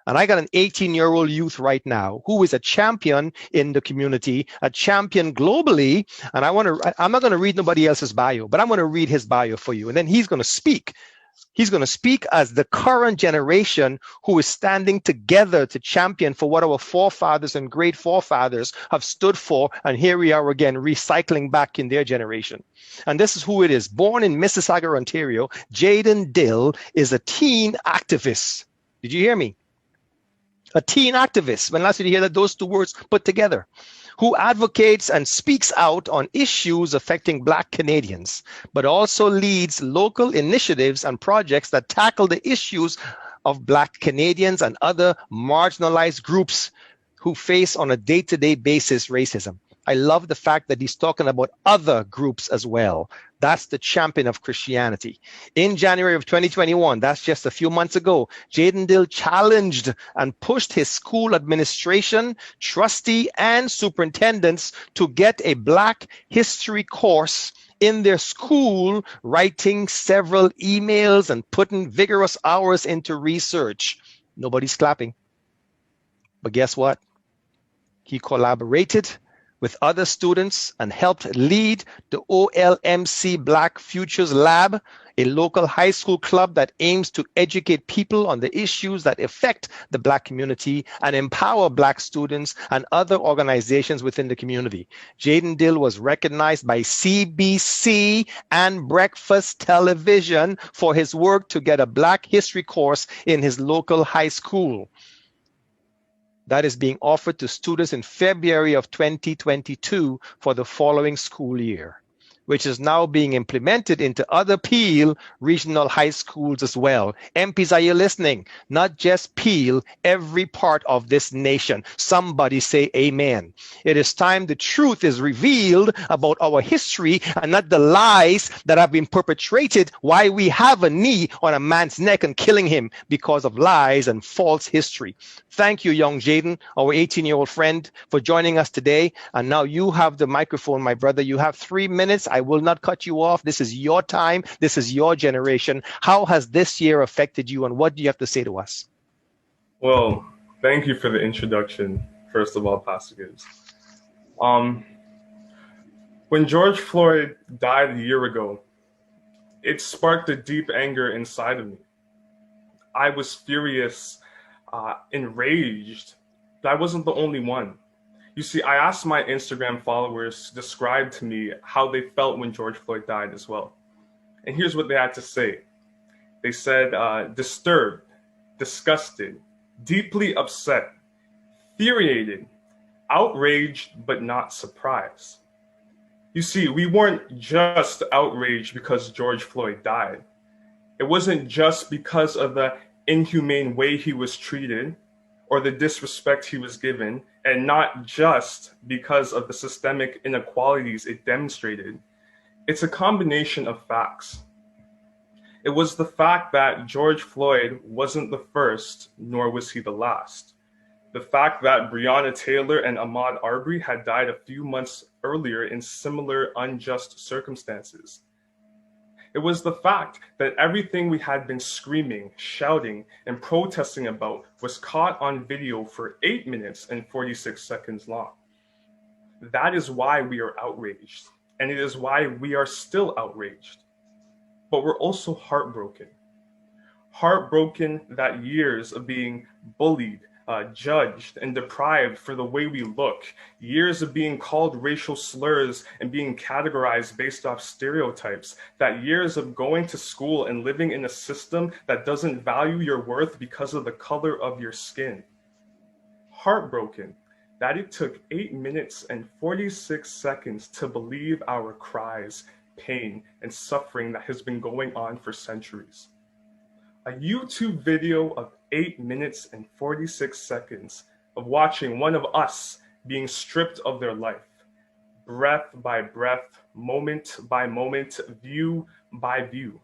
And I got an 18-year-old youth right now who is a champion in the community, a champion globally. And I'm not going to read nobody else's bio, but I'm going to read his bio for you. And then he's going to speak. He's going to speak as the current generation who is standing together to champion for what our forefathers and great forefathers have stood for. And here we are again, recycling back in their generation. And this is who it is. Born in Mississauga, Ontario, Jayden Dill is a teen activist. Did you hear me? A teen activist. When last did you hear that those two words put together? Who advocates and speaks out on issues affecting Black Canadians, but also leads local initiatives and projects that tackle the issues of Black Canadians and other marginalized groups who face on a day-to-day basis racism. I love the fact that he's talking about other groups as well. That's the champion of Christianity. In January of 2021, that's just a few months ago, Jayden Dill challenged and pushed his school administration, trustee, and superintendents to get a Black history course in their school, writing several emails and putting vigorous hours into research. Nobody's clapping. But guess what? He collaborated with other students and helped lead the OLMC Black Futures Lab, a local high school club that aims to educate people on the issues that affect the Black community and empower Black students and other organizations within the community. Jayden Dill was recognized by CBC and Breakfast Television for his work to get a Black history course in his local high school. That is being offered to students in February of 2022 for the following school year, which is now being implemented into other Peel regional high schools as well. MPs, are you listening? Not just Peel, every part of this nation. Somebody say amen. It is time the truth is revealed about our history and not the lies that have been perpetrated why we have a knee on a man's neck and killing him because of lies and false history. Thank you, young Jayden, our 18-year-old friend, for joining us today. And now you have the microphone, my brother. You have 3 minutes. I will not cut you off. This is your time. This is your generation. How has this year affected you, and what do you have to say to us? Well, thank you for the introduction, first of all, Pastor Gibbs. When George Floyd died a year ago, it sparked a deep anger inside of me. I was furious, enraged, but I wasn't the only one. You see, I asked my Instagram followers to describe to me how they felt when George Floyd died as well. And here's what they had to say. They said, disturbed, disgusted, deeply upset, infuriated, outraged, but not surprised. You see, we weren't just outraged because George Floyd died. It wasn't just because of the inhumane way he was treated or the disrespect he was given, and not just because of the systemic inequalities it demonstrated. It's a combination of facts. It was the fact that George Floyd wasn't the first, nor was he the last. The fact that Breonna Taylor and Ahmaud Arbery had died a few months earlier in similar unjust circumstances. It was the fact that everything we had been screaming, shouting, and protesting about was caught on video for 8 minutes and 46 seconds long. That is why we are outraged, and it is why we are still outraged. But we're also heartbroken. Heartbroken that years of being bullied, judged, and deprived for the way we look, years of being called racial slurs and being categorized based off stereotypes, that years of going to school and living in a system that doesn't value your worth because of the color of your skin. Heartbroken that it took 8 minutes and 46 seconds to believe our cries, pain, and suffering that has been going on for centuries. A YouTube video of 8 minutes and 46 seconds of watching one of us being stripped of their life, breath by breath, moment by moment, view by view.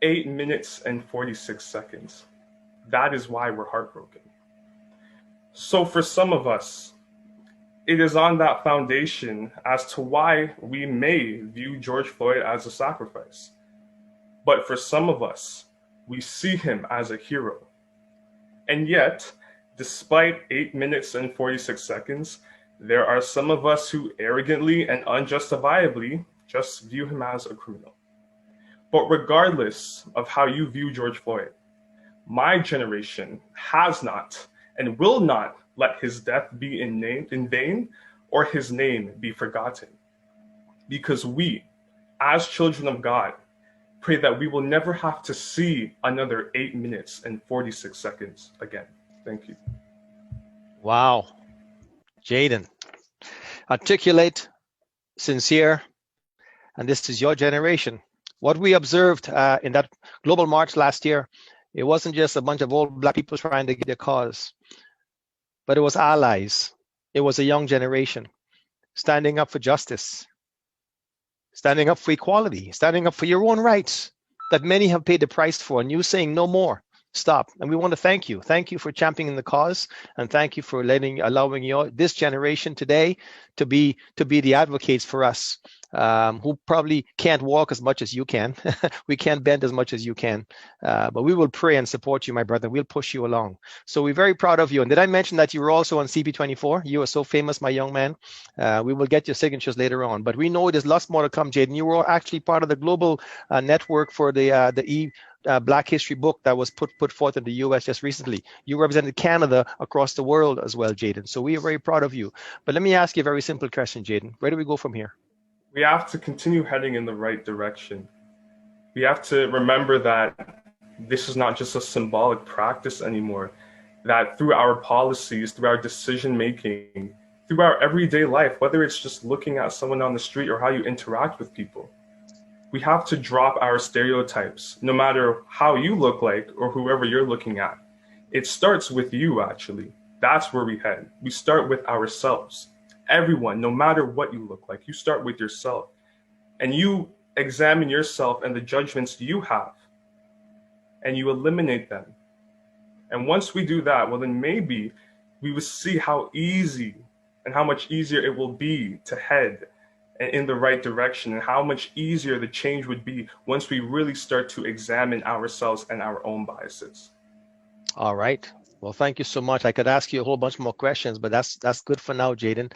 8 minutes and 46 seconds. That is why we're heartbroken. So for some of us, it is on that foundation as to why we may view George Floyd as a sacrifice. But for some of us, We see him as a hero. And yet, despite 8 minutes and 46 seconds, there are some of us who arrogantly and unjustifiably just view him as a criminal. But regardless of how you view George Floyd, my generation has not and will not let his death be in vain or his name be forgotten. Because we, as children of God, pray that we will never have to see another 8 minutes and 46 seconds again. Thank you. Wow. Jayden, articulate, sincere, and this is your generation. What we observed in that global march last year, it wasn't just a bunch of old Black people trying to get their cause, but it was allies. It was a young generation standing up for justice, standing up for equality, standing up for your own rights that many have paid the price for, and you saying no more, stop. And we want to thank you. Thank you for championing the cause, and thank you for allowing this generation today to be the advocates for us, who probably can't walk as much as you can. We can't bend as much as you can, but we will pray and support you, my brother. We'll push you along. So we're very proud of you. And did I mention that you were also on CP24? You are so famous, my young man. We will get your signatures later on, but we know there's lots more to come, Jayden. You were actually part of the global network for the Black History book that was put forth in the US just recently. You represented Canada across the world as well, Jayden. So we are very proud of you. But let me ask you a very simple question, Jayden. Where do we go from here? We have to continue heading in the right direction. We have to remember that this is not just a symbolic practice anymore, that through our policies, through our decision making, through our everyday life, whether it's just looking at someone on the street or how you interact with people, we have to drop our stereotypes, no matter how you look like or whoever you're looking at. It starts with you, actually. That's where we head. We start with ourselves. Everyone, no matter what you look like, you start with yourself. And you examine yourself and the judgments you have, and you eliminate them. And once we do that, well, then maybe we will see how easy and how much easier it will be to head in the right direction, and how much easier the change would be once we really start to examine ourselves and our own biases. All right. Well, thank you so much. I could ask you a whole bunch more questions, but that's good for now, Jayden.